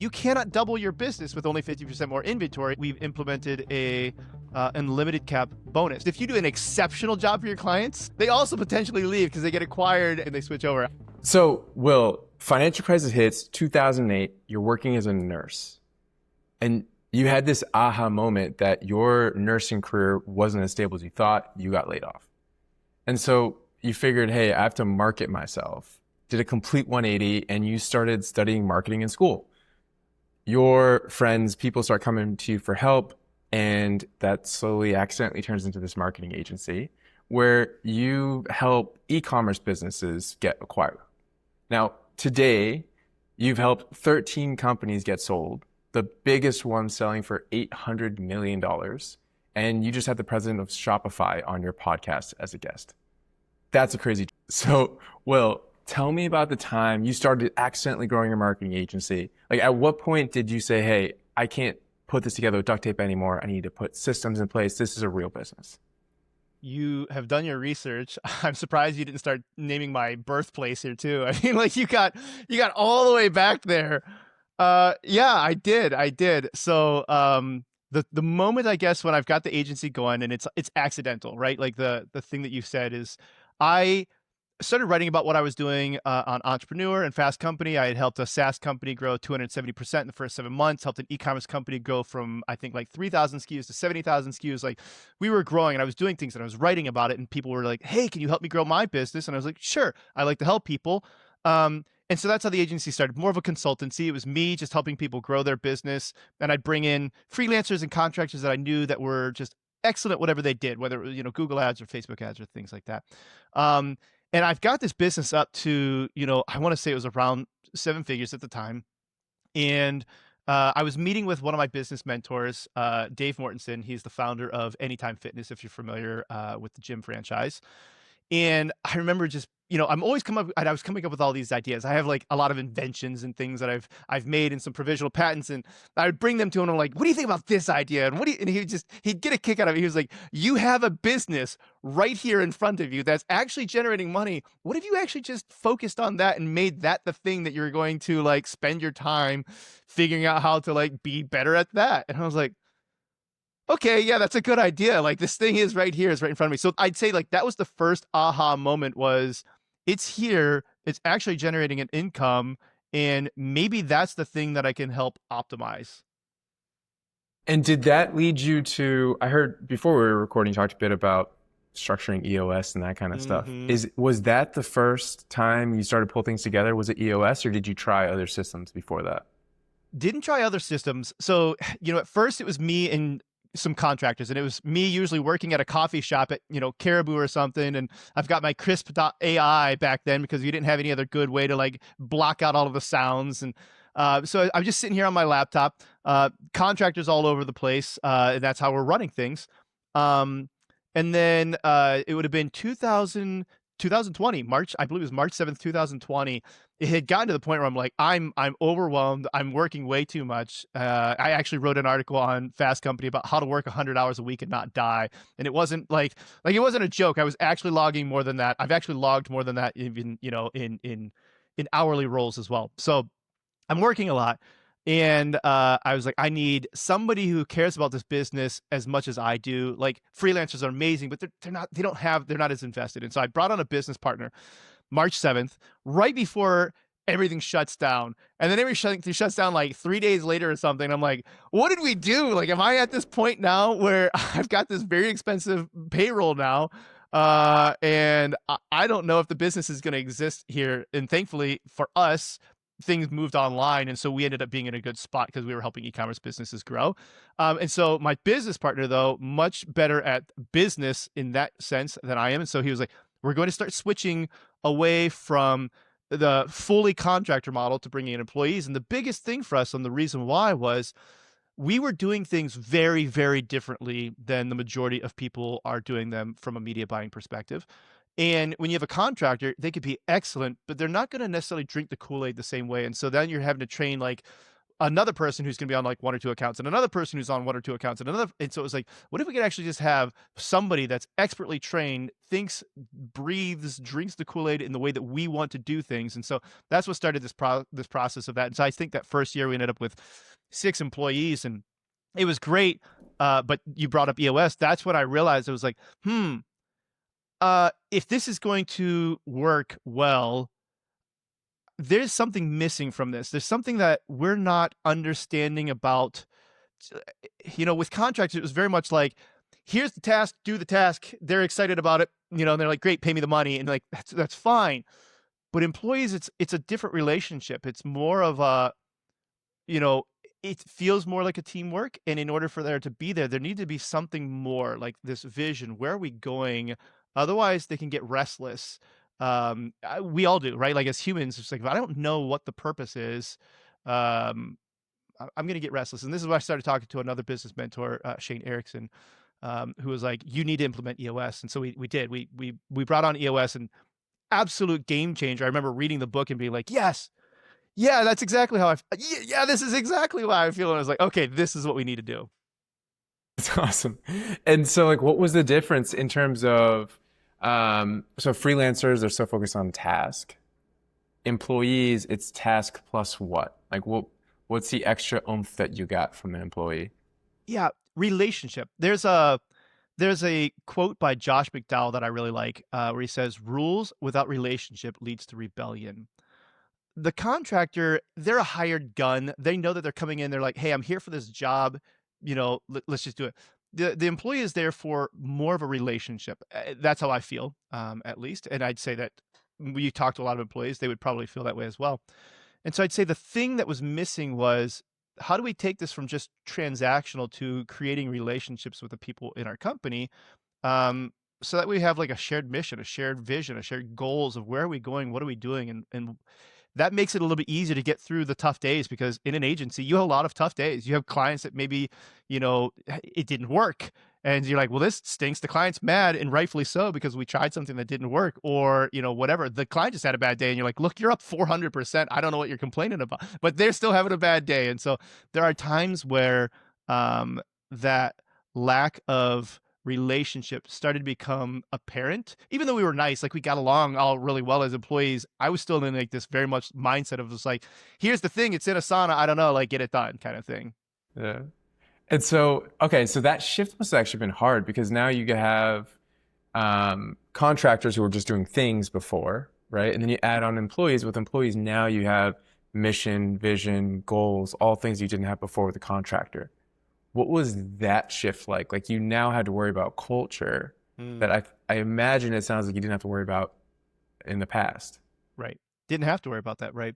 You cannot double your business with only 50% more inventory. We've implemented a unlimited cap bonus. If you do an exceptional job for your clients, they also potentially leave because they get acquired and they switch over. So, Will, financial crisis hits 2008. You're working as a nurse, and you had this aha moment that your nursing career wasn't as stable as you thought. You got laid off. And so you figured, hey, I have to market myself. Did a complete 180, and you started studying marketing in school. Your friends, people start coming to you for help, and that slowly accidentally turns into this marketing agency where you help e-commerce businesses get acquired. Now, today, you've helped 13 companies get sold, the biggest one selling for $800 million, and you just had the president of Shopify on your podcast as a guest. That's a crazy. So, Will, tell me about the time you started accidentally growing your marketing agency. Like, at what point did you say, hey, I can't put this together with duct tape anymore. I need to put systems in place. This is a real business. You have done your research. I'm surprised you didn't start naming my birthplace here too. I mean, like you got all the way back there. Yeah, I did. So, the moment, I guess, when I've got the agency going, and it's accidental, right? Like the thing that you said is, I started writing about what I was doing on Entrepreneur and Fast Company. I had helped a SaaS company grow 270% in the first 7 months, helped an e-commerce company go from, I think, like 3,000 SKUs to 70,000 SKUs. Like, we were growing, and I was doing things, and I was writing about it, and people were like, hey, can you help me grow my business? And I was like, sure, I like to help people. And so that's how the agency started, more of a consultancy. It was me just helping people grow their business. And I'd bring in freelancers and contractors that I knew that were just excellent at whatever they did, whether it was, Google ads or Facebook ads or things like that. And I've got this business up to, I want to say it was around 7 figures at the time. And I was meeting with one of my business mentors, Dave Mortensen. He's the founder of Anytime Fitness, if you're familiar with the gym franchise. And I remember just, I'm always I was coming up with all these ideas. I have like a lot of inventions and things that I've made and some provisional patents, and I would bring them to him. And I'm like, what do you think about this idea? And and he'd get a kick out of it. He was like, you have a business right here in front of you that's actually generating money. What if you actually just focused on that and made that the thing that you're going to like spend your time figuring out how to like be better at that? And I was like, okay, yeah, that's a good idea. Like, this thing is right here, it's right in front of me. So I'd say like that was the first aha moment, was it's here, it's actually generating an income, and maybe that's the thing that I can help optimize. And did that lead you to, I heard before we were recording, you talked a bit about structuring EOS and that kind of stuff. Was that the first time you started to pull things together? Was it EOS, or did you try other systems before that? Didn't try other systems. So, at first it was me and some contractors, and it was me usually working at a coffee shop at, Caribou or something. And I've got my Crisp.ai back then because we didn't have any other good way to like block out all of the sounds. And so I'm just sitting here on my laptop, contractors all over the place. And that's how we're running things. And then it would have been 2020, March, I believe it was March 7th, 2020. It had gotten to the point where I'm like, I'm overwhelmed. I'm working way too much. I actually wrote an article on Fast Company about how to work 100 hours a week and not die. And it wasn't like it wasn't a joke. I was actually logging more than that. I've actually logged more than that, even, in hourly roles as well. So I'm working a lot. And I was like, I need somebody who cares about this business as much as I do. Like, freelancers are amazing, but they're not as invested. And so I brought on a business partner, March 7th, right before everything shuts down. And then everything shuts down like 3 days later or something. I'm like, what did we do? Like, am I at this point now where I've got this very expensive payroll now? And I don't know if the business is going to exist here. And thankfully for us, things moved online, and so we ended up being in a good spot because we were helping e-commerce businesses grow. And so my business partner, though, much better at business in that sense than I am. And so he was like, we're going to start switching away from the fully contractor model to bringing in employees. And the biggest thing for us, and the reason why, was we were doing things very, very differently than the majority of people are doing them from a media buying perspective. And when you have a contractor, they could be excellent, but they're not going to necessarily drink the Kool-Aid the same way. And so then you're having to train like another person who's going to be on like one or two accounts, and another person who's on one or two accounts, and another. And so it was like, what if we could actually just have somebody that's expertly trained, thinks, breathes, drinks the Kool-Aid in the way that we want to do things. And so that's what started this process of that. And so I think that first year we ended up with 6 employees, and it was great. But you brought up EOS. That's when I realized it was like, if this is going to work well, there's something missing from this. There's something that we're not understanding about. With contractors, it was very much like, here's the task, do the task. They're excited about it, and they're like, great, pay me the money, and like that's fine. But employees, it's a different relationship. It's more of a, it feels more like a teamwork. And in order for there to be there needs to be something more like this vision. Where are we going? Otherwise, they can get restless. We all do, right? Like as humans, it's like, if I don't know what the purpose is, I'm going to get restless. And this is why I started talking to another business mentor, Shane Erickson, who was like, you need to implement EOS. And so we did. We brought on EOS, and absolute game changer. I remember reading the book and being like, yes, yeah, that's exactly how yeah, this is exactly why I feel. And I was like, okay, this is what we need to do. That's awesome. And so like, what was the difference in terms of, so freelancers, they're so focused on task. Employees, it's task plus what? Like what's the extra oomph that you got from an employee? Yeah, relationship. There's a quote by Josh McDowell that I really like, where he says, rules without relationship leads to rebellion. The contractor, they're a hired gun. They know that they're coming in. They're like, hey, I'm here for this job. Let's just do it. The employee is there for more of a relationship. That's how I feel, at least. And I'd say that when you talk to a lot of employees, they would probably feel that way as well. And so I'd say the thing that was missing was, how do we take this from just transactional to creating relationships with the people in our company, so that we have like a shared mission, a shared vision, a shared goals of where are we going, what are we doing, and that makes it a little bit easier to get through the tough days, because in an agency, you have a lot of tough days. You have clients that maybe, it didn't work. And you're like, well, this stinks. The client's mad, and rightfully so, because we tried something that didn't work, or, whatever. The client just had a bad day, and you're like, look, you're up 400%. I don't know what you're complaining about, but they're still having a bad day. And so there are times where that lack of relationship started to become apparent. Even though we were nice, like we got along all really well as employees, I was still in like this very much mindset of just like, here's the thing, it's in Asana, I don't know, like get it done kind of thing. Yeah. And so, okay, so that shift must have actually been hard, because now you have contractors who were just doing things before, right? And then you add on employees. With employees, now you have mission, vision, goals, all things you didn't have before with a contractor. What was that shift like? Like you now had to worry about culture that I imagine it sounds like you didn't have to worry about in the past. Right. Didn't have to worry about that, right?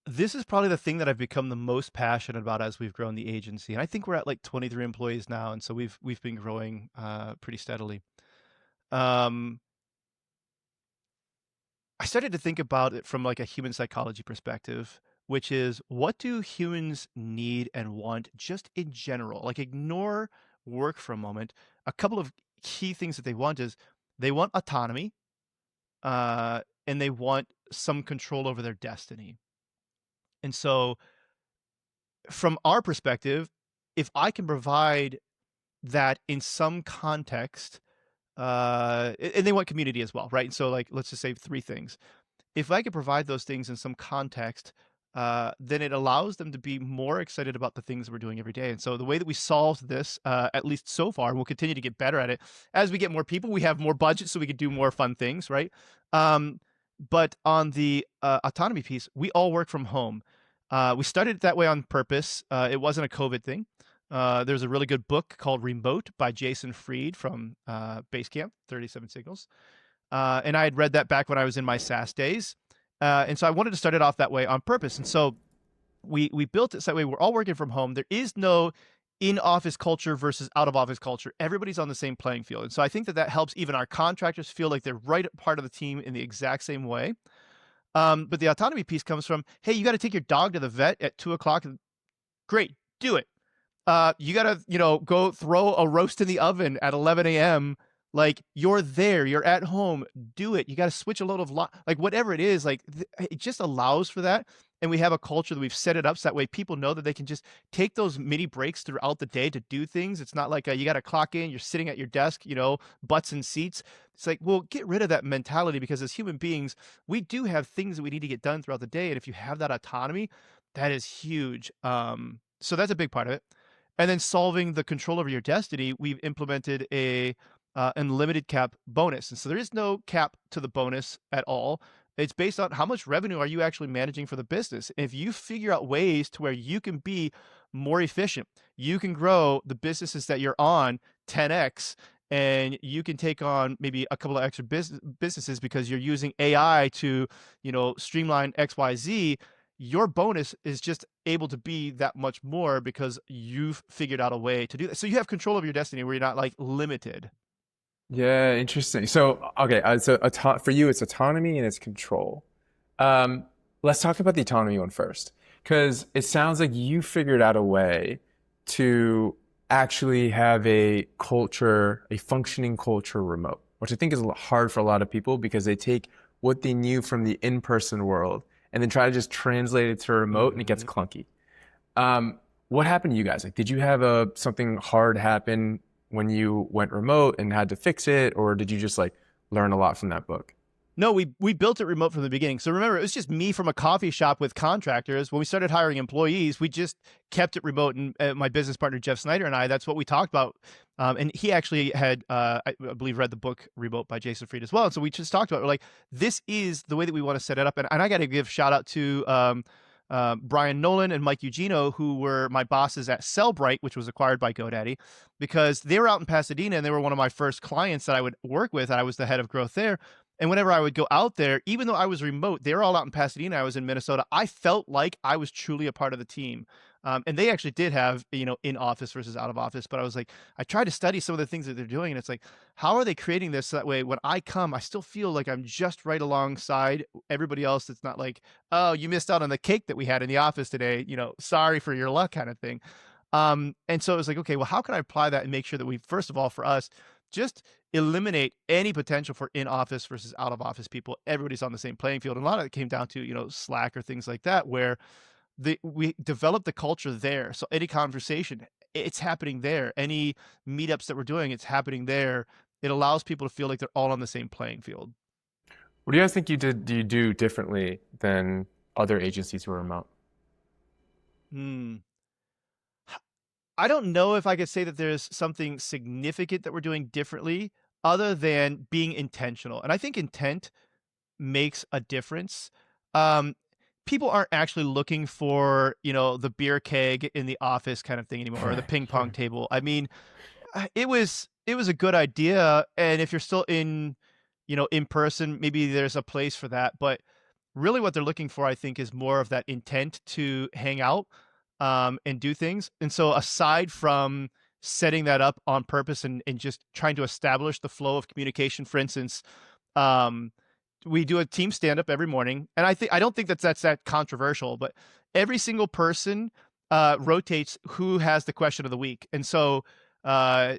This is probably the thing that I've become the most passionate about as we've grown the agency. And I think we're at like 23 employees now. And so we've been growing pretty steadily. I started to think about it from like a human psychology perspective, which is, what do humans need and want just in general? Like ignore work for a moment. A couple of key things that they want is they want autonomy, and they want some control over their destiny. And so from our perspective, if I can provide that in some context, and they want community as well, right? And so like, let's just say 3 things. If I could provide those things in some context, then it allows them to be more excited about the things we're doing every day. And so the way that we solved this, at least so far, and we'll continue to get better at it, as we get more people, we have more budget so we can do more fun things, right? But on the autonomy piece, we all work from home. We started it that way on purpose. It wasn't a COVID thing. There's a really good book called Remote by Jason Fried from Basecamp, 37 Signals. And I had read that back when I was in my SaaS days. And so I wanted to start it off that way on purpose. And so we built it so that way we're all working from home. There is no in-office culture versus out-of-office culture. Everybody's on the same playing field. And so I think that helps even our contractors feel like they're right part of the team in the exact same way. But the autonomy piece comes from, hey, you got to take your dog to the vet at 2:00. Great, do it. You got to, go throw a roast in the oven at 11 a.m. Like you're there, you're at home, do it. You got to switch a load of like whatever it is, like it just allows for that. And we have a culture that we've set it up so that way people know that they can just take those mini breaks throughout the day to do things. It's not like you got to clock in, you're sitting at your desk, butts in seats. It's like, well, get rid of that mentality because as human beings, we do have things that we need to get done throughout the day. And if you have that autonomy, that is huge. So that's a big part of it. And then solving the control over your destiny, we've implemented a unlimited cap bonus. And so there is no cap to the bonus at all. It's based on how much revenue are you actually managing for the business. If you figure out ways to where you can be more efficient, you can grow the businesses that you're on 10x, and you can take on maybe a couple of extra businesses because you're using AI to, streamline XYZ. Your bonus is just able to be that much more because you've figured out a way to do that. So you have control of your destiny where you're not like limited. Yeah, interesting. So, okay, so for you, it's autonomy and it's control. Um, let's talk about the autonomy one first, because it sounds like you figured out a way to actually have a culture, a functioning culture remote, which I think is hard for a lot of people because they take what they knew from the in-person world and then try to just translate it to remote and it gets Mhm. clunky. What happened to you guys? Like, did you have something hard happen when you went remote and had to fix it, or did you just like learn a lot from that book? No, we built it remote from the beginning. So remember, it was just me from a coffee shop with contractors. When we started hiring employees, we just kept it remote. And my business partner Jeff Snyder and I, that's what we talked about. And he actually had, I believe, read the book Remote by Jason Fried as well. And so we just talked about it. We're like, this is the way that we want to set it up. And I got to give shout out to Brian Nolan and Mike Eugenio, who were my bosses at Sellbrite, which was acquired by GoDaddy, because they were out in Pasadena and they were one of my first clients that I would work with. And I was the head of growth there. And whenever I would go out there, even though I was remote, they were all out in Pasadena. I was in Minnesota. I felt like I was truly a part of the team. And they actually did have, in office versus out of office. But I was like, I tried to study some of the things that they're doing. And it's like, how are they creating this so that way when I come, I still feel like I'm just right alongside everybody else. It's not like, oh, you missed out on the cake that we had in the office today. Sorry for your luck kind of thing. And so it was like, okay, well, how can I apply that and make sure that we, first of all, for us, just eliminate any potential for in-office versus out-of-office people. Everybody's on the same playing field. And a lot of it came down to, Slack or things like that, where we developed the culture there. So any conversation, it's happening there. Any meetups that we're doing, it's happening there. It allows people to feel like they're all on the same playing field. What do you guys think do you do differently than other agencies who are remote? Hmm. I don't know if I could say that there's something significant that we're doing differently other than being intentional. And I think intent makes a difference. Um, People aren't actually looking for, the beer keg in the office kind of thing anymore, or the Right, ping pong right. table. I mean, it was a good idea, and if you're still in person, maybe there's a place for that. But really, what they're looking for, I think, is more of that intent to hang out, and do things. And so, aside from setting that up on purpose and just trying to establish the flow of communication, for instance, um, we do a team stand up every morning, and I don't think that's that controversial, but every single person rotates who has the question of the week. And so uh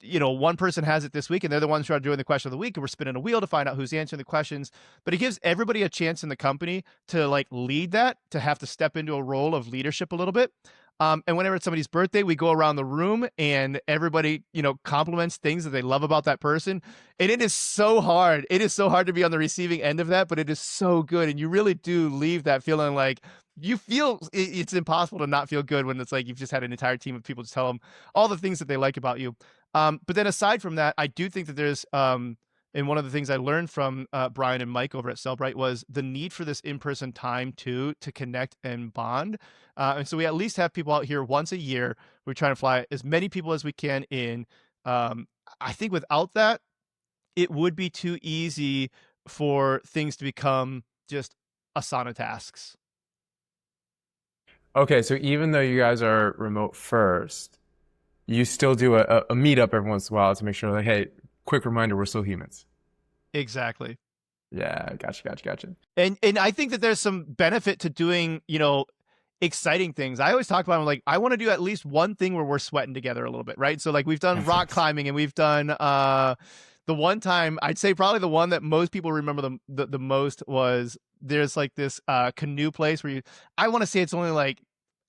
one person has it this week and they're the ones who are doing the question of the week, and we're spinning a wheel to find out who's answering the questions. But it gives everybody a chance in the company to like lead that, to have to step into a role of leadership a little bit. And whenever it's somebody's birthday, we go around the room and everybody, compliments things that they love about that person. And it is so hard. It is so hard to be on the receiving end of that, but it is so good. And you really do leave that feeling like you feel it's impossible to not feel good when it's like you've just had an entire team of people just tell them all the things that they like about you. But then aside from that, I do think that there's, and one of the things I learned from Brian and Mike over at Cellbrite was the need for this in-person time too, to connect and bond. And so we at least have people out here once a year. We're trying to fly as many people as we can in. I think without that, it would be too easy for things to become just Asana tasks. Okay, so even though you guys are remote first, you still do a meetup every once in a while to make sure, like, hey, quick reminder, we're still humans. Exactly. Yeah, gotcha, gotcha, gotcha. And I think that there's some benefit to doing, exciting things. I always talk about, I'm like, I want to do at least one thing where we're sweating together a little bit, right? So like we've done rock climbing, and we've done the one time, I'd say probably the one that most people remember the most was, there's like this canoe place where I want to say it's only like,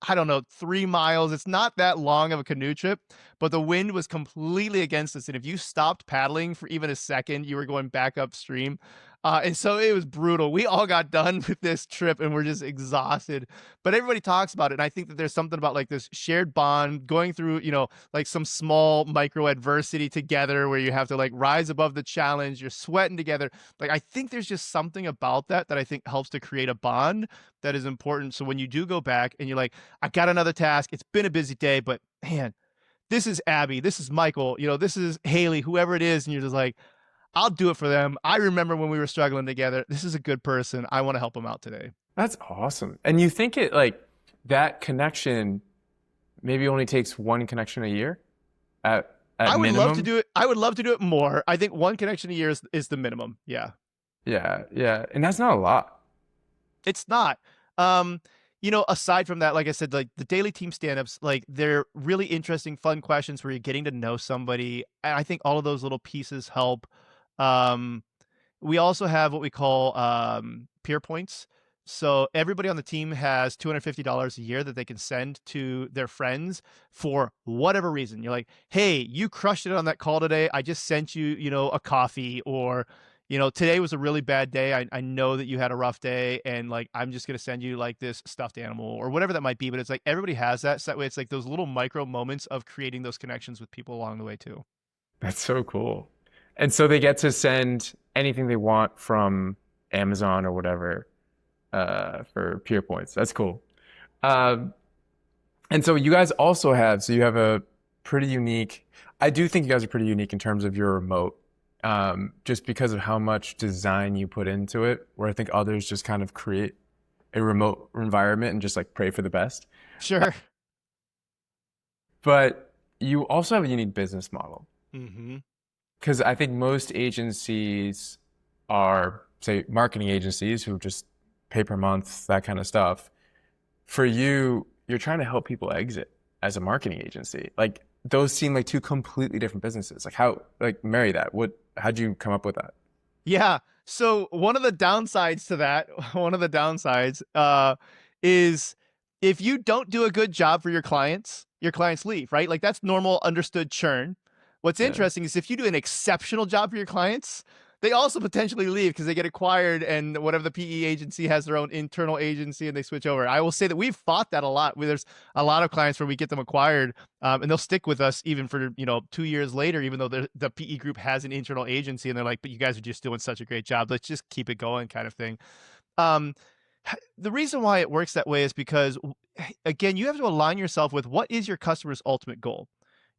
I don't know, 3 miles. It's not that long of a canoe trip, but the wind was completely against us. And if you stopped paddling for even a second, you were going back upstream. And so it was brutal. We all got done with this trip and we're just exhausted, but everybody talks about it. And I think that there's something about like this shared bond going through, like some small micro adversity together where you have to like rise above the challenge. You're sweating together. Like, I think there's just something about that I think helps to create a bond that is important. So when you do go back and you're like, I got another task, it's been a busy day, but man, this is Abby, this is Michael, this is Haley, whoever it is. And you're just like, I'll do it for them. I remember when we were struggling together. This is a good person. I want to help them out today. That's awesome. And you think it like that connection maybe only takes one connection a year at I would minimum? love to do it. I would love to do it more. I think one connection a year is the minimum. Yeah. Yeah, yeah. And that's not a lot. It's not. Aside from that, like I said, like the daily team stand-ups, like they're really interesting, fun questions where you're getting to know somebody. And I think all of those little pieces help. Um, we also have what we call peer points. So everybody on the team has $250 a year that they can send to their friends for whatever reason. You're like, hey, you crushed it on that call today. I just sent you, a coffee, or, today was a really bad day. I know that you had a rough day, and like, I'm just going to send you like this stuffed animal or whatever that might be. But it's like everybody has that. So that way it's like those little micro moments of creating those connections with people along the way too. That's so cool. And so they get to send anything they want from Amazon or whatever for peer points. That's cool. Um, and so you guys also have, so you have a pretty unique, I do think you guys are pretty unique in terms of your remote, just because of how much design you put into it, where I think others just kind of create a remote environment and just like pray for the best. Sure. But you also have a unique business model. Mm-hmm. Because I think most agencies are, say, marketing agencies who just pay per month, that kind of stuff. For you, you're trying to help people exit as a marketing agency. Like those seem like two completely different businesses. Like how, like marry that? How'd you come up with that? Yeah. So one of the downsides to that, is if you don't do a good job for your clients leave, right? Like that's normal, understood churn. What's Yeah. interesting is if you do an exceptional job for your clients, they also potentially leave because they get acquired, and whatever the PE agency has their own internal agency and they switch over. I will say that we've fought that a lot. There's a lot of clients where we get them acquired, and they'll stick with us even for 2 years later, even though the PE group has an internal agency, and they're like, but you guys are just doing such a great job. Let's just keep it going, kind of thing. Um, the reason why it works that way is because, again, you have to align yourself with what is your customer's ultimate goal.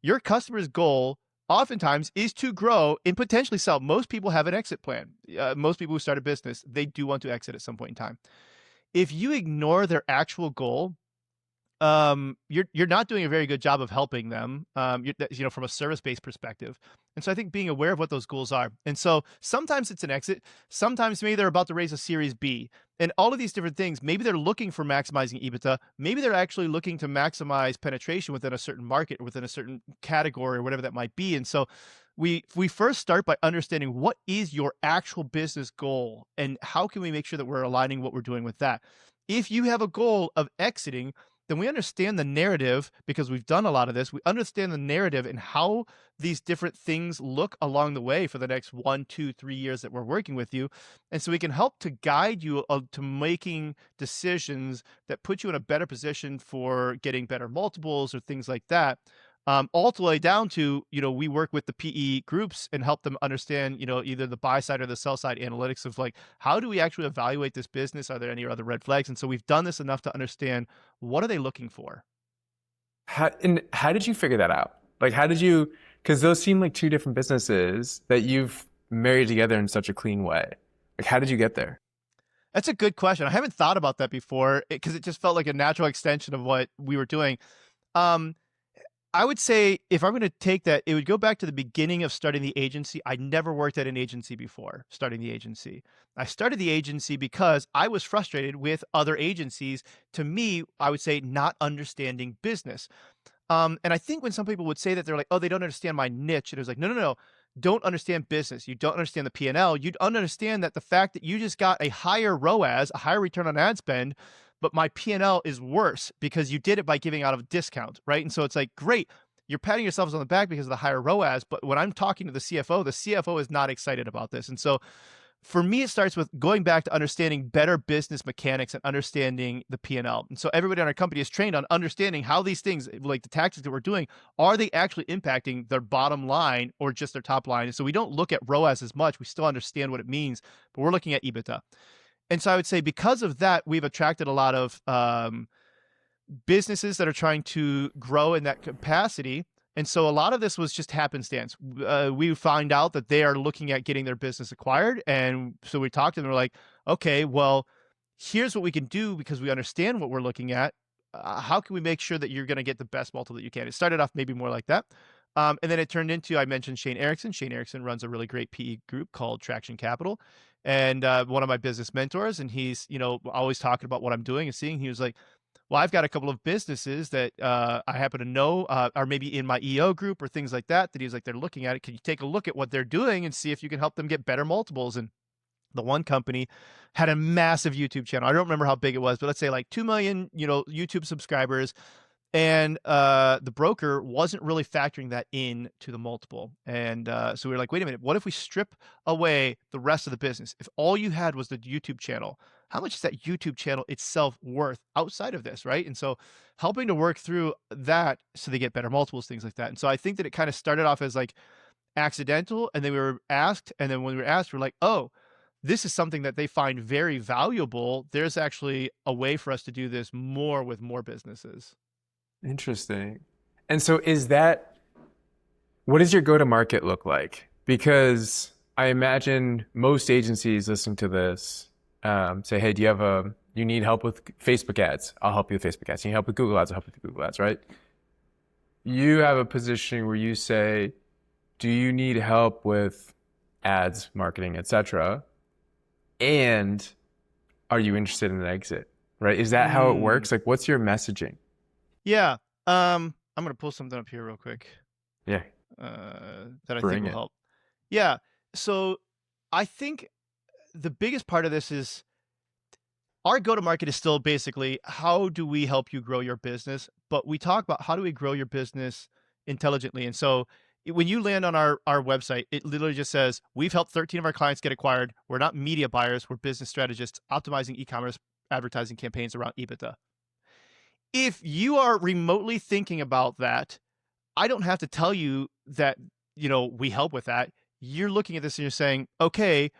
Your customer's goal oftentimes is to grow and potentially sell. Most people have an exit plan. Most people who start a business, they do want to exit at some point in time. If you ignore their actual goal, you're not doing a very good job of helping them, from a service-based perspective. And so I think being aware of what those goals are. And so sometimes it's an exit, sometimes maybe they're about to raise a series B, and all of these different things, maybe they're looking for maximizing EBITDA, maybe they're actually looking to maximize penetration within a certain market or within a certain category or whatever that might be. And so we first start by understanding what is your actual business goal and how can we make sure that we're aligning what we're doing with that. If you have a goal of exiting, then we understand the narrative, because we've done a lot of this. We understand the narrative and how these different things look along the way for the next 1, 2, 3 years that we're working with you. And so we can help to guide you to making decisions that put you in a better position for getting better multiples or things like that. All the way down to, we work with the PE groups and help them understand, either the buy side or the sell side analytics of like, how do we actually evaluate this business? Are there any other red flags? And so we've done this enough to understand, what are they looking for? How did you figure that out? Like, how did you, because those seem like two different businesses that you've married together in such a clean way. Like, how did you get there? That's a good question. I haven't thought about that before because it just felt like a natural extension of what we were doing. Um, I would say if I'm going to take that, it would go back to the beginning of starting the agency. I never worked at an agency before starting the agency. I started the agency because I was frustrated with other agencies. To me, I would say not understanding business. And I think when some people would say that, they're like, "Oh, they don't understand my niche." And it was like, "No, no, no. Don't understand business. You don't understand the P&L. You don't understand that the fact that you just got a higher ROAS, a higher return on ad spend, but my P&L is worse because you did it by giving out a discount, right?" And so it's like, great, you're patting yourselves on the back because of the higher ROAS, but when I'm talking to the CFO is not excited about this. And so for me, it starts with going back to understanding better business mechanics and understanding the P&L. And so everybody on our company is trained on understanding how these things, like the tactics that we're doing, are they actually impacting their bottom line or just their top line? And so we don't look at ROAS as much. We still understand what it means, but we're looking at EBITDA. And so I would say because of that, we've attracted a lot of businesses that are trying to grow in that capacity. And so a lot of this was just happenstance. We find out that they are looking at getting their business acquired. And so we talked to them. We're like, okay, well, here's what we can do because we understand what we're looking at. How can we make sure that you're going to get the best multiple that you can? It started off maybe more like that. And then it turned into, I mentioned Shane Erickson. Shane Erickson runs a really great PE group called Traction Capital. And one of my business mentors, and he's, always talking about what I'm doing and seeing. He was like, well, I've got a couple of businesses that I happen to know are maybe in my EO group or things like that, that he's like, they're looking at it. Can you take a look at what they're doing and see if you can help them get better multiples? And the one company had a massive YouTube channel. I don't remember how big it was, but let's say like 2 million, YouTube subscribers. And the broker wasn't really factoring that in to the multiple. And so we were like, wait a minute, what if we strip away the rest of the business? If all you had was the YouTube channel, how much is that YouTube channel itself worth outside of this, right? And so helping to work through that so they get better multiples, things like that. And so I think that it kind of started off as like accidental, and then we were asked, and then when we were asked, we're like, oh, this is something that they find very valuable. There's actually a way for us to do this more with more businesses. Interesting. And so what does your go-to-market look like? Because I imagine most agencies listening to this say, hey, you need help with Facebook ads? I'll help you with Facebook ads. You need help with Google ads? I'll help you with Google ads, right? You have a position where you say, do you need help with ads, marketing, etc.? And are you interested in an exit, right? Is that how it works? Like, what's your messaging? Yeah. I'm going to pull something up here real quick. Yeah. That I think will help. Yeah. So I think the biggest part of this is our go-to-market is still basically, how do we help you grow your business? But we talk about how do we grow your business intelligently. And so when you land on our website, it literally just says, we've helped 13 of our clients get acquired. We're not media buyers. We're business strategists optimizing e-commerce advertising campaigns around EBITDA. If you are remotely thinking about that, I don't have to tell you that, we help with that. You're looking at this and you're saying, okay,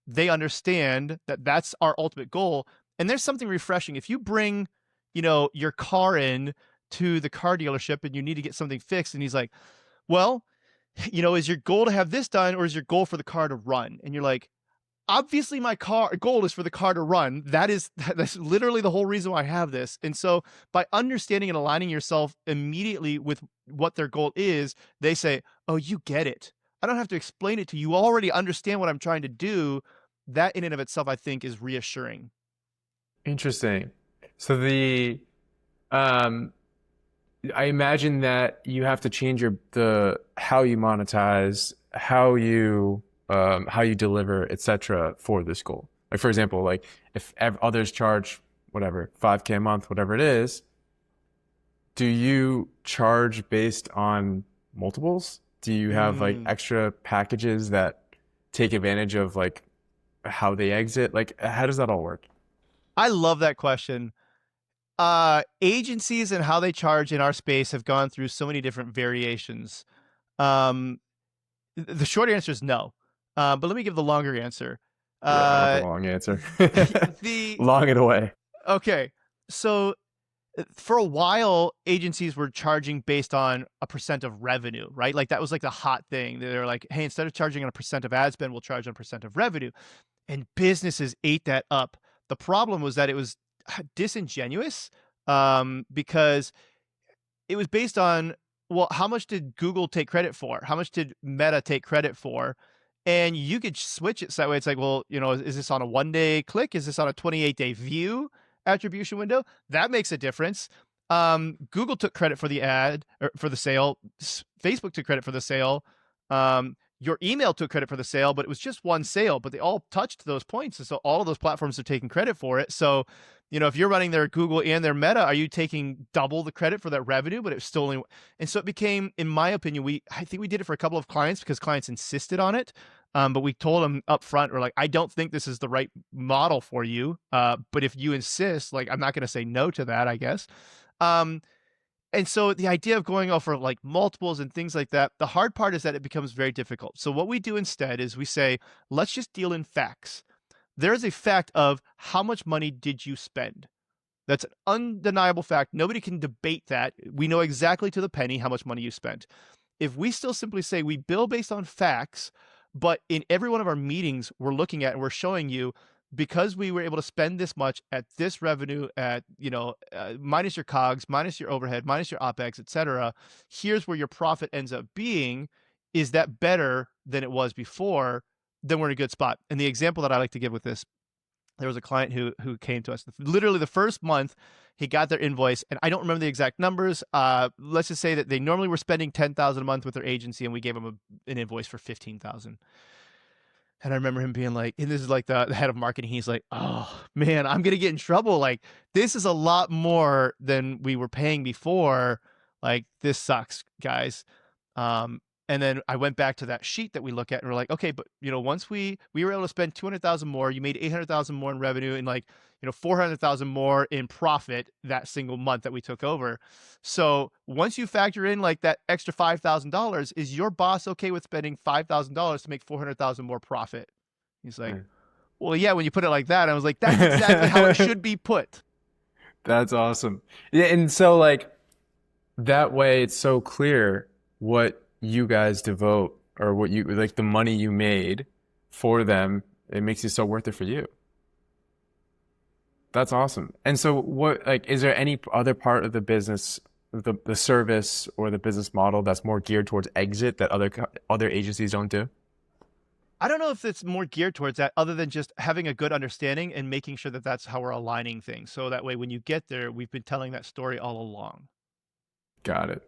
they understand that that's our ultimate goal. And there's something refreshing. If you bring, your car in to the car dealership and you need to get something fixed, and he's like, well, is your goal to have this done, or is your goal for the car to run? And you're like, obviously my goal is for the car to run. That's literally the whole reason why I have this. And so by understanding and aligning yourself immediately with what their goal is, they say, oh, you get it. I don't have to explain it to you. You already understand what I'm trying to do. That in and of itself, I think, is reassuring. Interesting. So I imagine that you have to change how you monetize, how you deliver, etc. for this goal. Like, for example, like if others charge whatever, 5K a month, whatever it is, do you charge based on multiples? Do you have like extra packages that take advantage of like how they exit? Like, how does that all work? I love that question. Agencies and how they charge in our space have gone through so many different variations. The short answer is no. But let me give the longer answer. Yeah, I want the long answer. Long it away. Okay. So for a while, agencies were charging based on a percent of revenue, right? Like that was like the hot thing. They were like, hey, instead of charging on a percent of ad spend, we'll charge on a percent of revenue. And businesses ate that up. The problem was that it was disingenuous because it was based on well, how much did Google take credit for? How much did Meta take credit for? And you could switch it so that way. It's like, well, is this on a 1-day click? Is this on a 28-day view attribution window? That makes a difference. Google took credit for the ad or for the sale. Facebook took credit for the sale. Your email took credit for the sale, but it was just one sale, but they all touched those points. And so all of those platforms are taking credit for it. So, if you're running their Google and their Meta, are you taking double the credit for that revenue? But it's still only, and so it became, in my opinion, I think we did it for a couple of clients because clients insisted on it. But we told them up front, we're like, I don't think this is the right model for you. But if you insist, like, I'm not going to say no to that, I guess. And so the idea of going over like multiples and things like that, the hard part is that it becomes very difficult. So what we do instead is we say, let's just deal in facts. There is a fact of how much money did you spend? That's an undeniable fact. Nobody can debate that. We know exactly to the penny how much money you spent. If we still simply say we bill based on facts, but in every one of our meetings we're looking at and we're showing you, because we were able to spend this much at this revenue at, minus your COGS, minus your overhead, minus your OPEX, et cetera, here's where your profit ends up being. Is that better than it was before? Then we're in a good spot. And the example that I like to give with this, there was a client who came to us literally the first month. He got their invoice, and I don't remember the exact numbers. Let's just say that they normally were spending $10,000 a month with their agency, and we gave them an invoice for $15,000. And I remember him being like, and this is like the head of marketing. He's like, oh man, I'm going to get in trouble. Like, this is a lot more than we were paying before. Like, this sucks, guys. And then I went back to that sheet that we look at and we're like, okay, but once we were able to spend 200,000 more, you made 800,000 more in revenue and 400,000 more in profit that single month that we took over. So once you factor in like that extra $5,000, is your boss okay with spending $5,000 to make 400,000 more profit? He's like, well, yeah, when you put it like that. I was like, that's exactly how it should be put. That's awesome. Yeah, and so like that way it's so clear what you guys devote or what you like the money you made for them. It makes it so worth it for you. That's awesome. And so what, like, is there any other part of the business, the service or the business model that's more geared towards exit that other agencies don't do? I don't know if it's more geared towards that other than just having a good understanding and making sure that that's how we're aligning things. So that way, when you get there, we've been telling that story all along. Got it.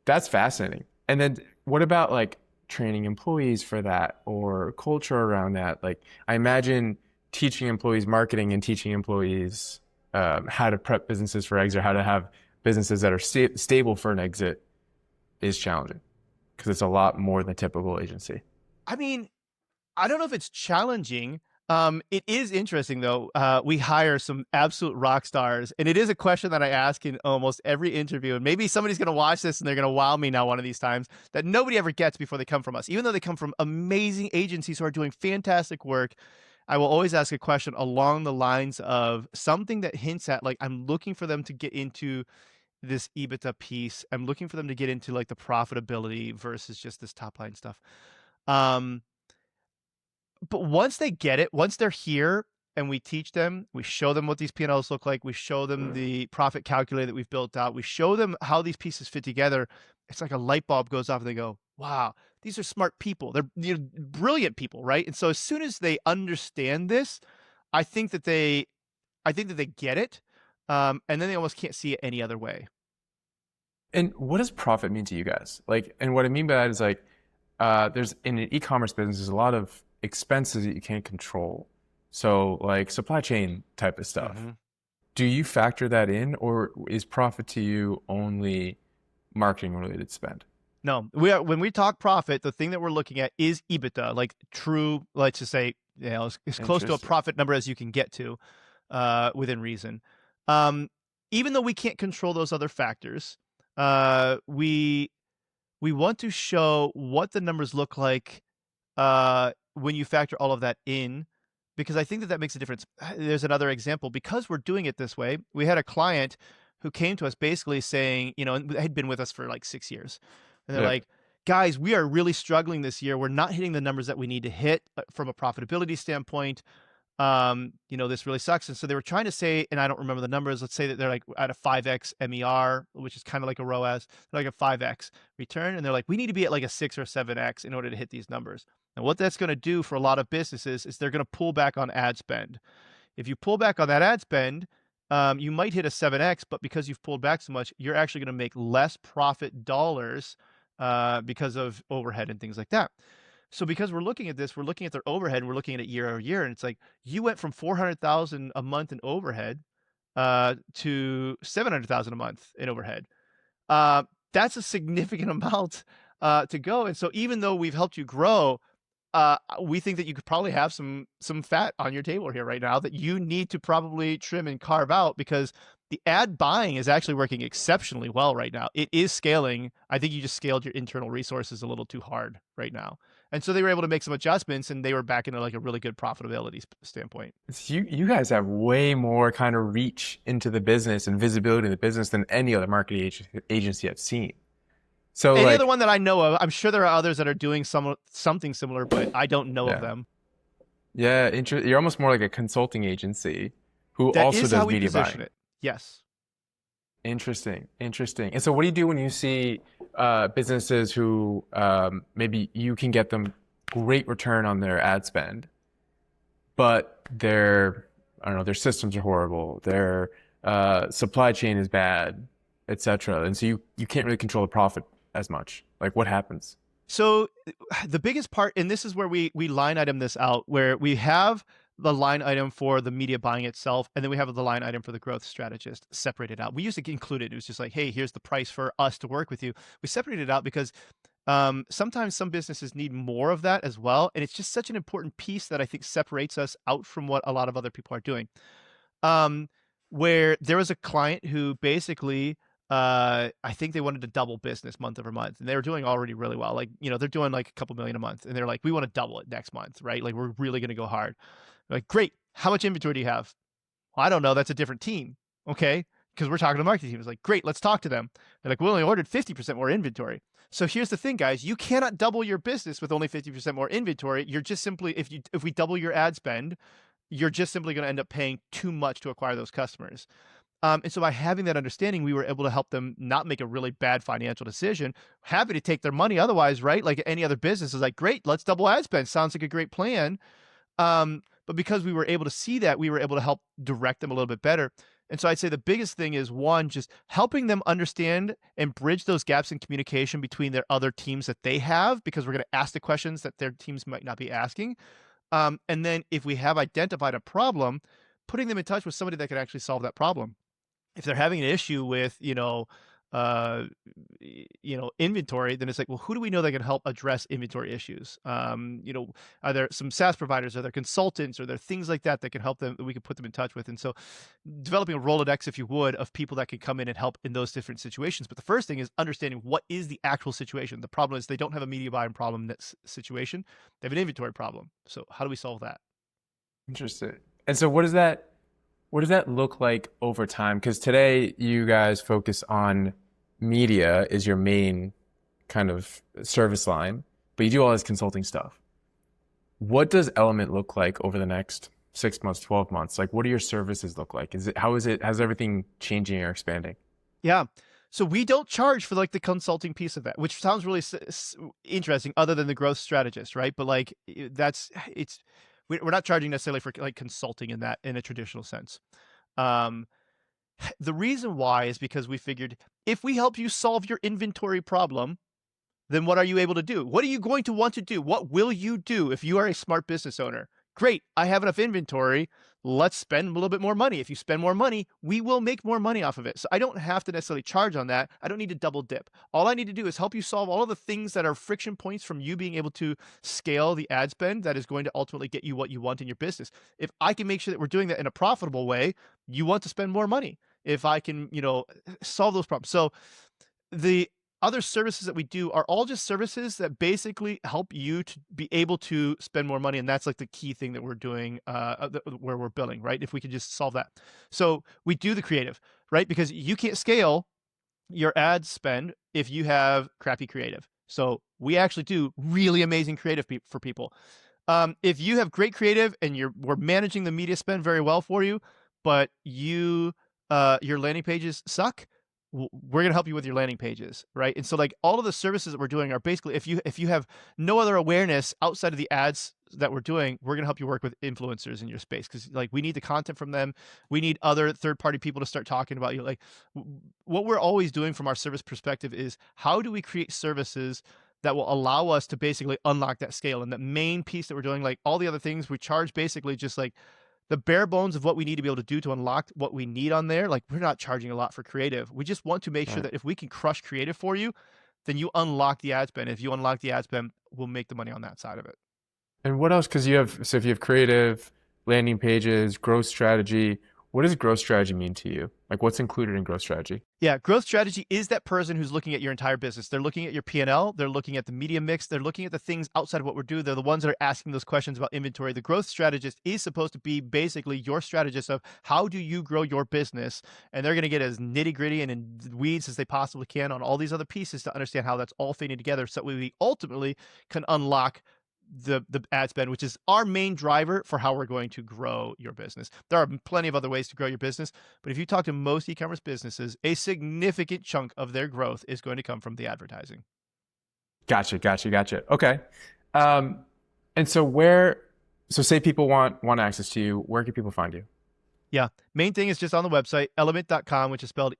That's fascinating. And then what about like training employees for that or culture around that? Like I imagine teaching employees marketing and teaching employees how to prep businesses for exit, or how to have businesses that are stable for an exit is challenging because it's a lot more than typical agency. I mean, I don't know if it's challenging. It is interesting though. We hire some absolute rock stars, and it is a question that I ask in almost every interview. And maybe somebody's going to watch this and they're going to wow me now one of these times, that nobody ever gets before they come from us. Even though they come from amazing agencies who are doing fantastic work, I will always ask a question along the lines of something that hints at like, I'm looking for them to get into this EBITDA piece. I'm looking for them to get into like the profitability versus just this top line stuff. But once they get it, once they're here and we teach them, we show them what these P&Ls look like, we show them the profit calculator that we've built out, we show them how these pieces fit together, it's like a light bulb goes off and they go, wow, these are smart people. They're brilliant people, right? And so as soon as they understand this, I think that they get it. And then they almost can't see it any other way. And what does profit mean to you guys? Like, and what I mean by that is like, there's in an e-commerce business, there's a lot of expenses that you can't control. So like supply chain type of stuff. Mm-hmm. Do you factor that in, or is profit to you only marketing related spend? No, when we talk profit, the thing that we're looking at is EBITDA, like true, let's just say, as close to a profit number as you can get to within reason. Even though we can't control those other factors, we want to show what the numbers look like when you factor all of that in, because I think that makes a difference. There's another example. Because we're doing it this way, we had a client who came to us basically saying, and had been with us for like 6 years. And they're like, guys, we are really struggling this year. We're not hitting the numbers that we need to hit from a profitability standpoint. This really sucks. And so they were trying to say, and I don't remember the numbers, let's say that they're like at a 5x MER, which is kind of like a ROAS, they're like a 5x return. And they're like, we need to be at like a 6 or 7x in order to hit these numbers. And what that's going to do for a lot of businesses is they're going to pull back on ad spend. If you pull back on that ad spend, you might hit a 7x, but because you've pulled back so much, you're actually going to make less profit dollars because of overhead and things like that. So because we're looking at this, we're looking at their overhead and we're looking at it year over year. And it's like, you went from 400,000 a month in overhead to 700,000 a month in overhead. That's a significant amount to go. And so even though we've helped you grow, we think that you could probably have some fat on your table here right now that you need to probably trim and carve out, because the ad buying is actually working exceptionally well right now. It is scaling. I think you just scaled your internal resources a little too hard right now. And so they were able to make some adjustments and they were back into like a really good profitability standpoint. You guys have way more kind of reach into the business and visibility in the business than any other marketing agency I've seen. So Any like, other one that I know of, I'm sure there are others that are doing something similar, but I don't know of yeah, them. yeah, you're almost more like a consulting agency who That also is how does we media position buying. it. Yes. Interesting, interesting. And so, what do you do when you see businesses who maybe you can get them great return on their ad spend, but I don't know, their systems are horrible, their supply chain is bad, etc. And so you can't really control the profit as much. Like, what happens? So the biggest part, and this is where we line item this out, where we have the line item for the media buying itself, and then we have the line item for the growth strategist separated out. We used to include it. It was just like, hey, here's the price for us to work with you. We separated it out because sometimes some businesses need more of that as well. And it's just such an important piece that I think separates us out from what a lot of other people are doing. Where there was a client who basically, I think they wanted to double business month over month, and they were doing already really well. Like, they're doing like a couple million a month, and they're like, we want to double it next month, right? Like, we're really going to go hard. Like, great. How much inventory do you have? Well, I don't know. That's a different team. Okay. Because we're talking to the marketing team. It's like, great, let's talk to them. They're like, we only ordered 50% more inventory. So here's the thing, guys. You cannot double your business with only 50% more inventory. You're just simply, if we double your ad spend, you're just simply going to end up paying too much to acquire those customers. And so by having that understanding, we were able to help them not make a really bad financial decision. Happy to take their money otherwise, right? Like any other business is like, great, let's double ad spend. Sounds like a great plan. But because we were able to see that, we were able to help direct them a little bit better. And so I'd say the biggest thing is, one, just helping them understand and bridge those gaps in communication between their other teams that they have, because we're going to ask the questions that their teams might not be asking. And then if we have identified a problem, putting them in touch with somebody that can actually solve that problem. If they're having an issue with, uh, inventory, then it's like, well, who do we know that can help address inventory issues? Are there some SaaS providers, are there consultants, are there things like that that can help them, that we can put them in touch with? And so developing a Rolodex, if you would, of people that can come in and help in those different situations. But the first thing is understanding what is the actual situation. The problem is they don't have a media buying problem in that situation. They have an inventory problem. So how do we solve that? Interesting. And so, what does that look like over time? Because today you guys focus on media is your main kind of service line, but you do all this consulting stuff. What does Elumynt look like over the next 6 months, 12 months? Like, what do your services look like? How's everything changing or expanding? Yeah. So we don't charge for like the consulting piece of that, which sounds really interesting, other than the growth strategist, right? But like we're not charging necessarily for like consulting in a traditional sense. Um, the reason why is because we figured, if we help you solve your inventory problem, then what are you able to do? What are you going to want to do? What will you do if you are a smart business owner? Great, I have enough inventory. Let's spend a little bit more money. If you spend more money, we will make more money off of it. So I don't have to necessarily charge on that. I don't need to double dip. All I need to do is help you solve all of the things that are friction points from you being able to scale the ad spend that is going to ultimately get you what you want in your business. If I can make sure that we're doing that in a profitable way, you want to spend more money. If I can, solve those problems. So the other services that we do are all just services that basically help you to be able to spend more money. And that's like the key thing that we're doing, where we're billing, right? If we could just solve that. So we do the creative, right? Because you can't scale your ad spend if you have crappy creative. So we actually do really amazing creative for people. If you have great creative and we're managing the media spend very well for you, but your landing pages suck, we're gonna help you with your landing pages, right? And so like all of the services that we're doing are basically if you have no other awareness outside of the ads that we're doing, we're gonna help you work with influencers in your space because like we need the content from them. We need other third-party people to start talking about you. Like what we're always doing from our service perspective is how do we create services that will allow us to basically unlock that scale. And the main piece that we're doing, like all the other things, we charge basically just like the bare bones of what we need to be able to do to unlock what we need on there. Like we're not charging a lot for creative. We just want to make sure Right. that if we can crush creative for you, then you unlock the ad spend. If you unlock the ad spend, we'll make the money on that side of it. And what else? Because if you have creative, landing pages, growth strategy, what does growth strategy mean to you? Like what's included in growth strategy? Yeah, growth strategy is that person who's looking at your entire business. They're looking at your P&L, they're looking at the media mix, they're looking at the things outside of what we're doing. They're the ones that are asking those questions about inventory. The growth strategist is supposed to be basically your strategist of how do you grow your business, and they're going to get as nitty-gritty and in weeds as they possibly can on all these other pieces to understand how that's all fitting together so that we ultimately can unlock the ad spend, which is our main driver for how we're going to grow your business. There are plenty of other ways to grow your business, but if you talk to most e-commerce businesses, a significant chunk of their growth is going to come from the advertising. Gotcha. Okay. And so say people want access to you, where can people find you? Yeah, main thing is just on the website, elumynt.com, which is spelled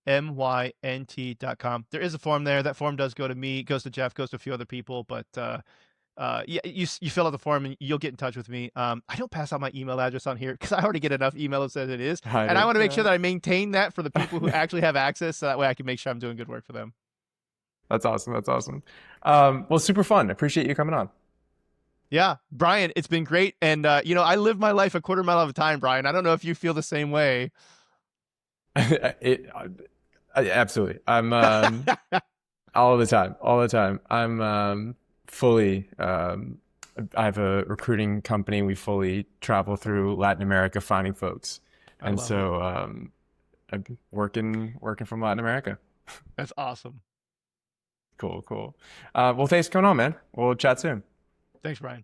ELUMYNT.com. There is a form there. That form does go to me, goes to Jeff, goes to a few other people, but yeah, you fill out the form and you'll get in touch with me. I don't pass out my email address on here because I already get enough emails as it is, Hide and I it. want to make sure that I maintain that for the people who actually have access, so that way I can make sure I'm doing good work for them. That's awesome. That's awesome. Well, super fun. Appreciate you coming on. Yeah, Brian, it's been great, and I live my life a quarter mile at a time, Brian. I don't know if you feel the same way. it, Absolutely. I'm all the time. I'm fully. I have a recruiting company. We fully travel through Latin America finding folks, I and love it. so I'm working from Latin America. That's awesome. Cool. Well, thanks for coming on, man. We'll chat soon. Thanks, Brian.